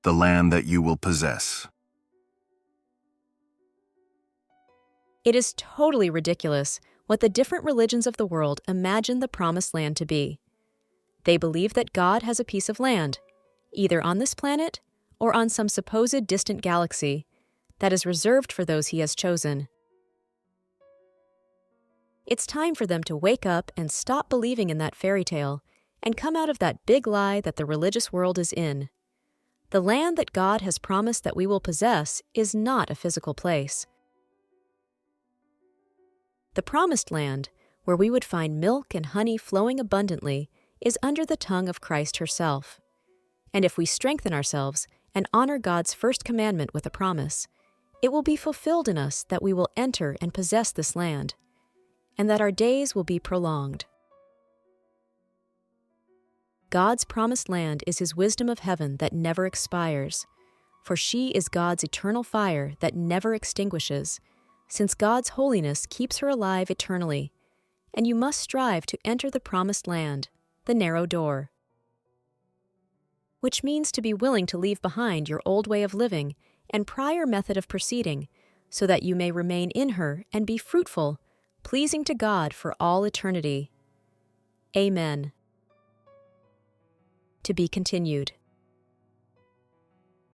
the land that you will possess. It is totally ridiculous what the different religions of the world imagine the promised land to be. They believe that God has a piece of land, either on this planet or on some supposed distant galaxy, that is reserved for those he has chosen. It's time for them to wake up and stop believing in that fairy tale and come out of that big lie that the religious world is in. The land that God has promised that we will possess is not a physical place. The promised land, where we would find milk and honey flowing abundantly, is under the tongue of Christ herself. And if we strengthen ourselves and honor God's first commandment with a promise, it will be fulfilled in us that we will enter and possess this land, and that our days will be prolonged. God's promised land is His wisdom of heaven that never expires, for she is God's eternal fire that never extinguishes, since God's holiness keeps her alive eternally, and you must strive to enter the promised land, the narrow door. Which means to be willing to leave behind your old way of living and prior method of proceeding, so that you may remain in her and be fruitful, pleasing to God for all eternity. Amen. To be continued.